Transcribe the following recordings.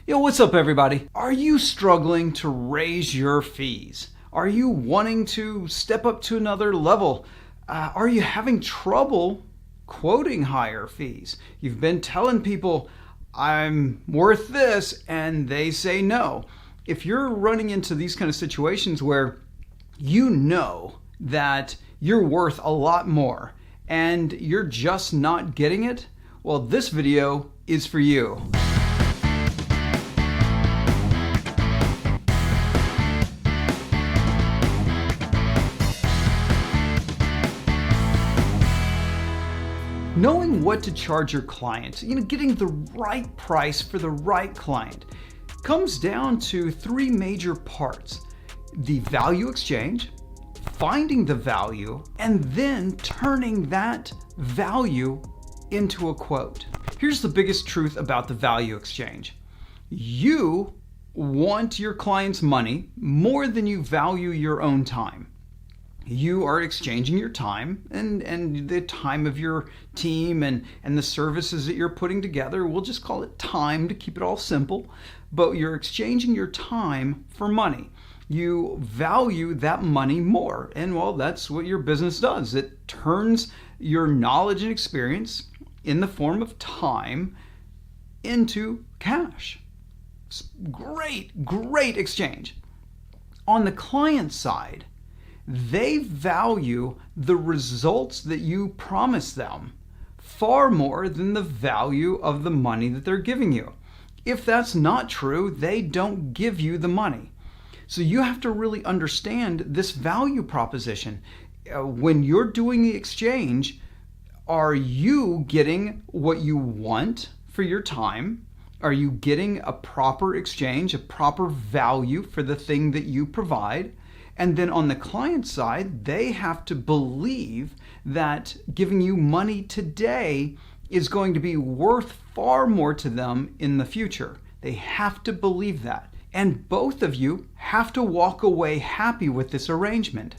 Yo, what's up everybody? Are you struggling to raise your fees? Are you wanting to step up to another level? Are you having trouble quoting higher fees? You've been telling people, I'm worth this, and they say no. If you're running into these kind of situations where you know that you're worth a lot more and you're just not getting it, well, this video is for you. Knowing what to charge your clients, getting the right price for the right client, comes down to three major parts: the value exchange, finding the value, and then turning that value into a quote. Here's the biggest truth about the value exchange. You want your client's money more than you value your own time. You are exchanging your time and the time of your team and the services that you're putting together. We'll just call it time to keep it all simple, but you're exchanging your time for money. You value that money more, and well, that's what your business does. It turns your knowledge and experience in the form of time into cash. Great exchange. On the client side, they value the results that you promise them far more than the value of the money that they're giving you. If that's not true, they don't give you the money. So you have to really understand this value proposition. When you're doing the exchange, are you getting what you want for your time? Are you getting a proper exchange, a proper value for the thing that you provide? And then on the client side, they have to believe that giving you money today is going to be worth far more to them in the future. They have to believe that. And both of you have to walk away happy with this arrangement.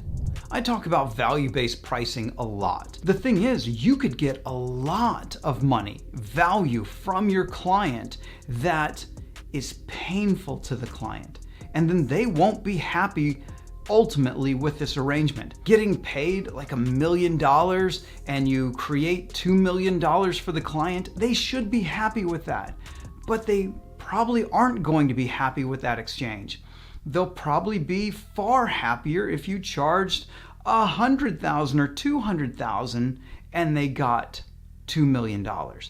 I talk about value-based pricing a lot. The thing is, you could get a lot of money, value from your client that is painful to the client. And then they won't be happy ultimately with this arrangement. Getting paid like $1 million and you create $2 million for the client, they should be happy with that. But they probably aren't going to be happy with that exchange. They'll probably be far happier if you charged $100,000 or $200,000 and they got $2 million.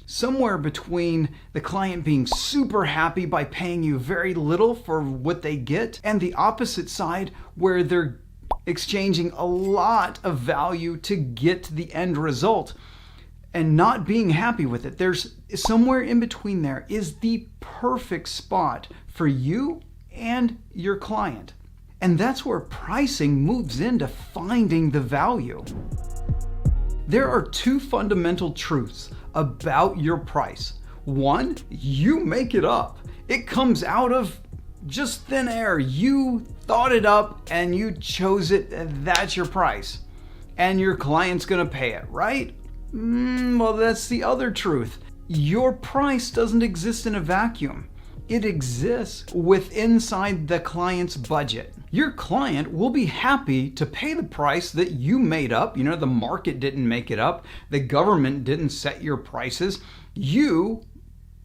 Somewhere between the client being super happy by paying you very little for what they get, and the opposite side where they're exchanging a lot of value to get the end result and not being happy with it. There's somewhere in between there is the perfect spot for you and your client. And that's where pricing moves into finding the value. There are two fundamental truths about your price. One, you make it up. It comes out of just thin air. You thought it up and you chose it. That's your price. And your client's gonna pay it, right? Well, that's the other truth. Your price doesn't exist in a vacuum. It exists inside the client's budget. Your client will be happy to pay the price that you made up. The market didn't make it up. The government didn't set your prices. You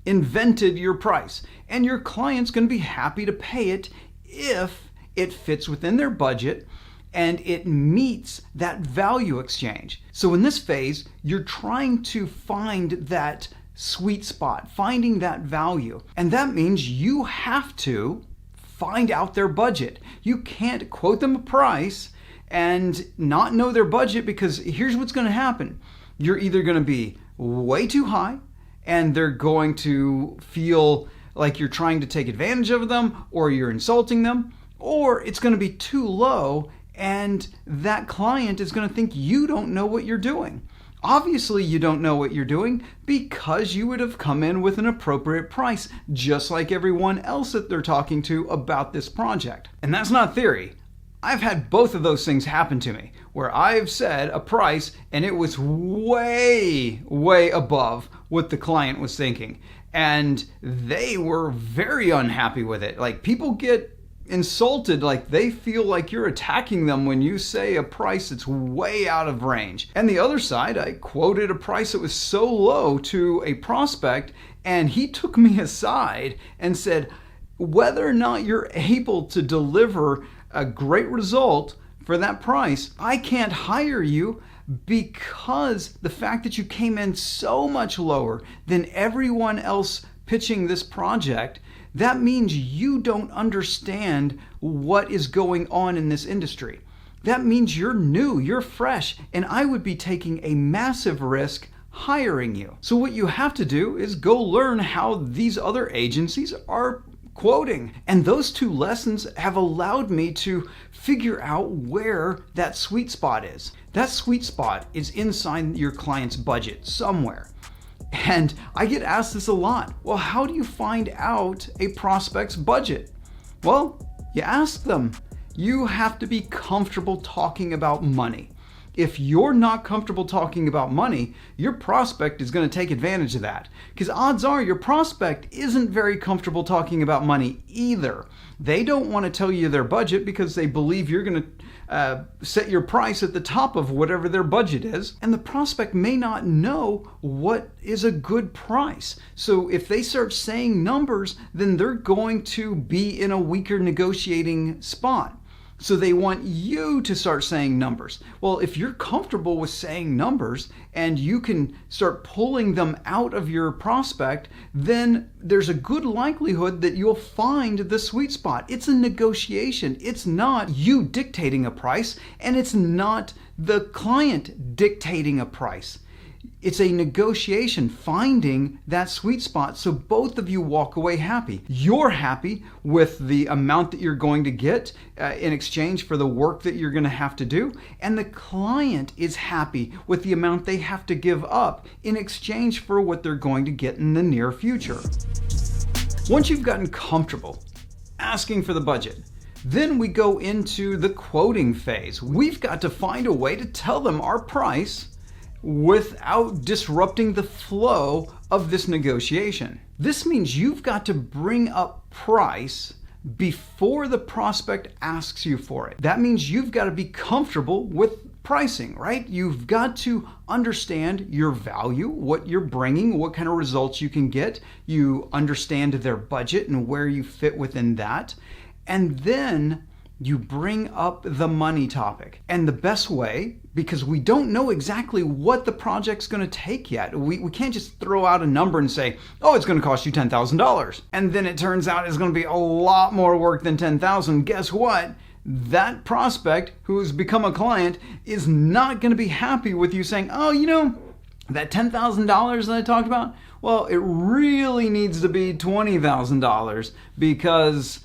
invented your price. And your client's going to be happy to pay it if it fits within their budget and it meets that value exchange. So in this phase, you're trying to find that sweet spot, finding that value. And that means you have to find out their budget. You can't quote them a price and not know their budget, because here's what's going to happen. You're either going to be way too high and they're going to feel like you're trying to take advantage of them or you're insulting them, or it's going to be too low and that client is going to think you don't know what you're doing. Obviously, you don't know what you're doing because you would have come in with an appropriate price, just like everyone else that they're talking to about this project. And that's not theory. I've had both of those things happen to me, where I've said a price and it was way above what the client was thinking. And they were very unhappy with it. Like, people get insulted, like they feel like you're attacking them when you say a price that's way out of range. And the other side, I quoted a price that was so low to a prospect, and he took me aside and said, whether or not you're able to deliver a great result for that price, I can't hire you, because the fact that you came in so much lower than everyone else pitching this project, that means you don't understand what is going on in this industry. That means you're new, you're fresh, and I would be taking a massive risk hiring you. So what you have to do is go learn how these other agencies are quoting. And those 2 lessons have allowed me to figure out where that sweet spot is. That sweet spot is inside your client's budget somewhere. And I get asked this a lot. Well, how do you find out a prospect's budget? Well, you ask them. You have to be comfortable talking about money. If you're not comfortable talking about money, your prospect is going to take advantage of that. Because odds are your prospect isn't very comfortable talking about money either. They don't want to tell you their budget because they believe you're going to set your price at the top of whatever their budget is. And the prospect may not know what is a good price. So if they start saying numbers, then they're going to be in a weaker negotiating spot. So they want you to start saying numbers. Well, if you're comfortable with saying numbers and you can start pulling them out of your prospect, then there's a good likelihood that you'll find the sweet spot. It's a negotiation. It's not you dictating a price, and it's not the client dictating a price. It's a negotiation, finding that sweet spot so both of you walk away happy. You're happy with the amount that you're going to get in exchange for the work that you're going to have to do, and the client is happy with the amount they have to give up in exchange for what they're going to get in the near future. Once you've gotten comfortable asking for the budget, then we go into the quoting phase. We've got to find a way to tell them our price without disrupting the flow of this negotiation. This means you've got to bring up price before the prospect asks you for it. That means you've got to be comfortable with pricing, right? You've got to understand your value, what you're bringing, what kind of results you can get. You understand their budget and where you fit within that. And then you bring up the money topic. And the best way, because we don't know exactly what the project's going to take yet. We can't just throw out a number and say, oh, it's going to cost you $10,000. And then it turns out it's going to be a lot more work than $10,000. Guess what? That prospect who's become a client is not going to be happy with you saying, oh, you know, that $10,000 that I talked about, well, it really needs to be $20,000 because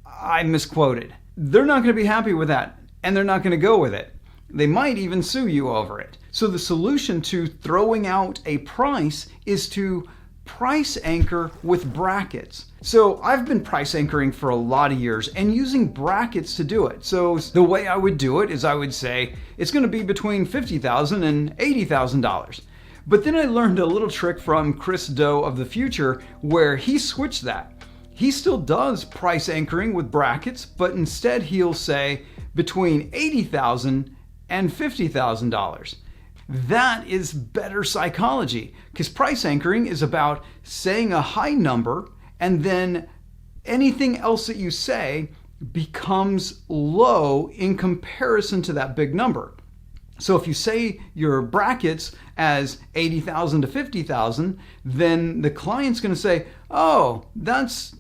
I misquoted. They're not going to be happy with that, and they're not going to go with it. They might even sue you over it. So the solution to throwing out a price is to price anchor with brackets. So I've been price anchoring for a lot of years and using brackets to do it. So the way I would do it is I would say it's going to be between $50,000 and $80,000. But then I learned a little trick from Chris Doe of the future where he switched that. He still does price anchoring with brackets, but instead he'll say between $80,000 and $50,000. That is better psychology, because price anchoring is about saying a high number and then anything else that you say becomes low in comparison to that big number. So if you say your brackets as $80,000 to $50,000, then the client's going to say, oh, that's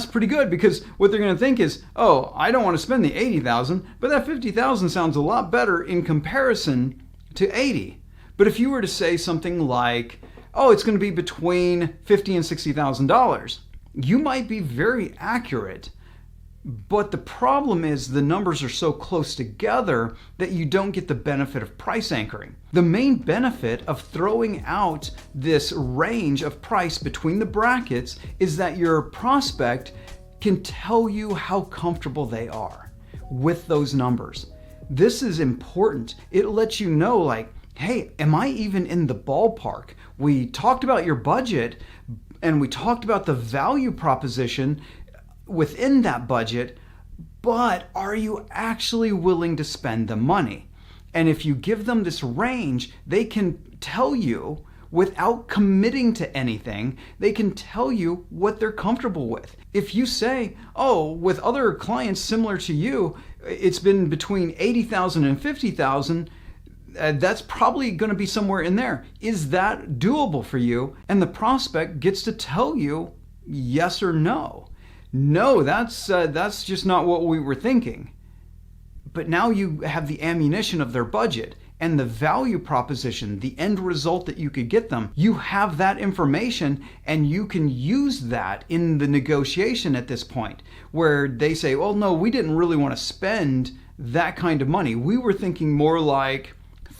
pretty good, because what they're going to think is, oh, I don't want to spend the $80,000, but that $50,000 sounds a lot better in comparison to $80,000. But if you were to say something like, oh, it's going to be between $50,000 and $60,000, you might be very accurate. But the problem is the numbers are so close together that you don't get the benefit of price anchoring. The main benefit of throwing out this range of price between the brackets is that your prospect can tell you how comfortable they are with those numbers. This is important. It lets you know, like, hey, am I even in the ballpark? We talked about your budget, And we talked about the value proposition within that budget, but are you actually willing to spend the money? And if you give them this range, they can tell you without committing to anything, they can tell you what they're comfortable with. If you say, oh, with other clients similar to you, it's been between 80,000 and 50,000, that's probably going to be somewhere in there. Is that doable for you? And the prospect gets to tell you yes or no. No, that's just not what we were thinking. But now you have the ammunition of their budget and the value proposition, the end result that you could get them. You have that information and you can use that in the negotiation at this point where they say, well, no, we didn't really want to spend that kind of money. We were thinking more like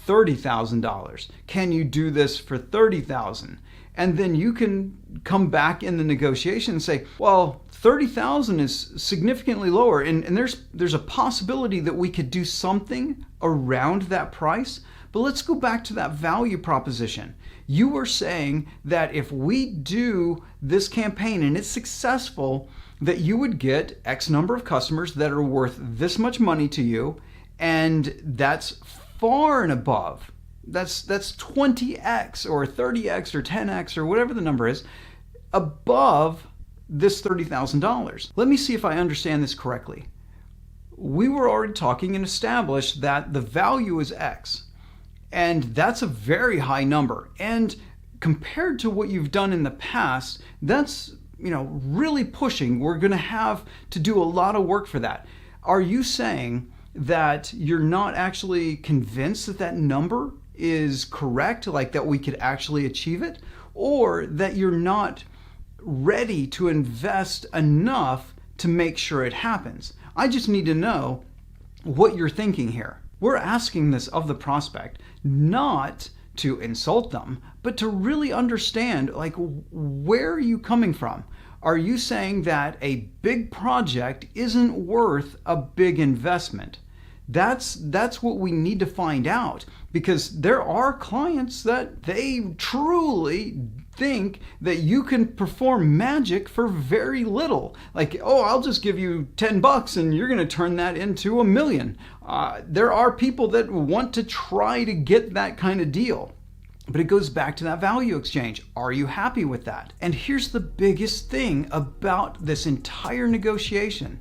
$30,000. Can you do this for $30,000? And then you can come back in the negotiation and say, well, 30,000 is significantly lower, and there's a possibility that we could do something around that price. But let's go back to that value proposition. You were saying that if we do this campaign and it's successful, that you would get X number of customers that are worth this much money to you, and that's far and above. That's 20x or 30x or 10x or whatever the number is above this $30,000. Let me see if I understand this correctly. We were already talking and established that the value is X, and that's a very high number. And compared to what you've done in the past, that's really pushing. We're going to have to do a lot of work for that. Are you saying that you're not actually convinced that that number is correct, like that we could actually achieve it, or that you're not ready to invest enough to make sure it happens? I just need to know what you're thinking here. We're asking this of the prospect, not to insult them, but to really understand, like, where are you coming from? Are you saying that a big project isn't worth a big investment? That's what we need to find out, because there are clients that they truly think that you can perform magic for very little. Like, oh, I'll just give you $10 and you're going to turn that into $1 million. There are people that want to try to get that kind of deal. But it goes back to that value exchange. Are you happy with that? And here's the biggest thing about this entire negotiation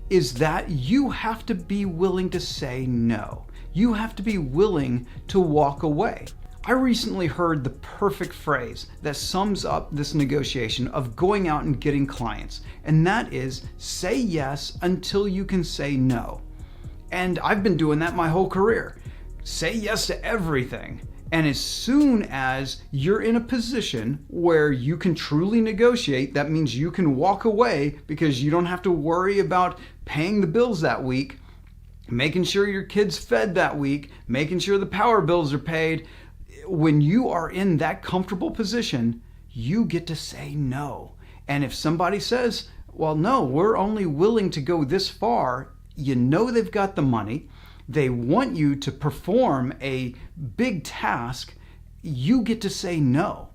is that you have to be willing to say no. You have to be willing to walk away. I recently heard the perfect phrase that sums up this negotiation of going out and getting clients, and that is say yes until you can say no. And I've been doing that my whole career. Say yes to everything. And as soon as you're in a position where you can truly negotiate, that means you can walk away because you don't have to worry about paying the bills that week, making sure your kids fed that week, making sure the power bills are paid. When you are in that comfortable position, you get to say no. And if somebody says, well, no, we're only willing to go this far, you know they've got the money. They want you to perform a big task. You get to say no.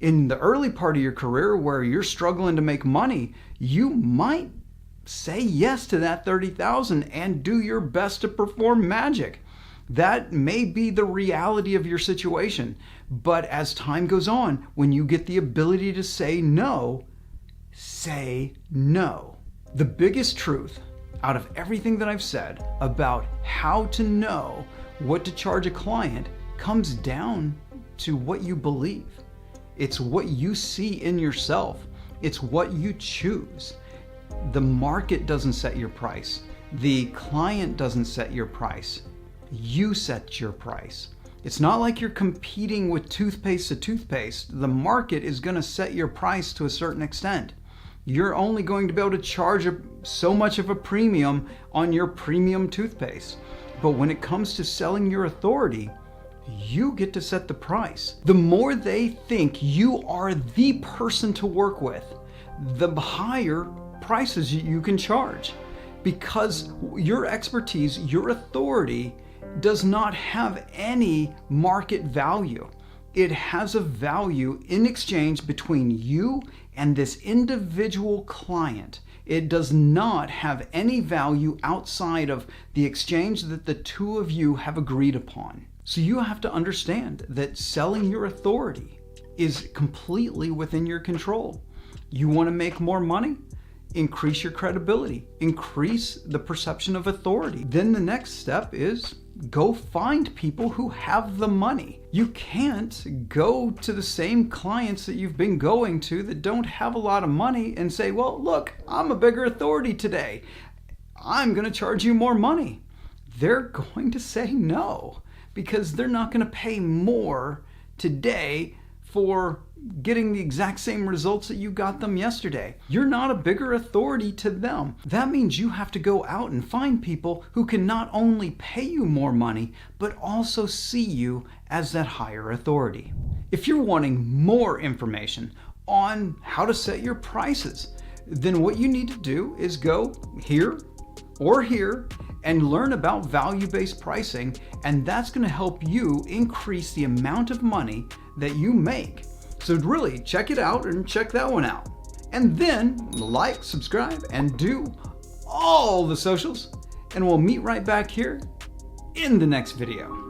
In the early part of your career where you're struggling to make money, you might say yes to that 30,000 and do your best to perform magic. That may be the reality of your situation. But as time goes on, when you get the ability to say no, say no. The biggest truth out of everything that I've said about how to know what to charge a client comes down to what you believe. It's what you see in yourself. It's what you choose. The market doesn't set your price. The client doesn't set your price. You set your price. It's not like you're competing with toothpaste to toothpaste. The market is going to set your price to a certain extent. You're only going to be able to charge so much of a premium on your premium toothpaste. But when it comes to selling your authority, you get to set the price. The more they think you are the person to work with, the higher prices you can charge. Because your expertise, your authority does not have any market value. It has a value in exchange between you and this individual client. It does not have any value outside of the exchange that the two of you have agreed upon. So you have to understand that selling your authority is completely within your control. You want to make more money? Increase your credibility, increase the perception of authority. Then the next step is go find people who have the money. You can't go to the same clients that you've been going to that don't have a lot of money and say, well, look, I'm a bigger authority today. I'm going to charge you more money. They're going to say no because they're not going to pay more today for getting the exact same results that you got them yesterday. You're not a bigger authority to them. That means you have to go out and find people who can not only pay you more money, but also see you as that higher authority. If you're wanting more information on how to set your prices, then what you need to do is go here or here and learn about value-based pricing, and that's going to help you increase the amount of money that you make. So really check it out and check that one out. And then like, subscribe, and do all the socials, and we'll meet right back here in the next video.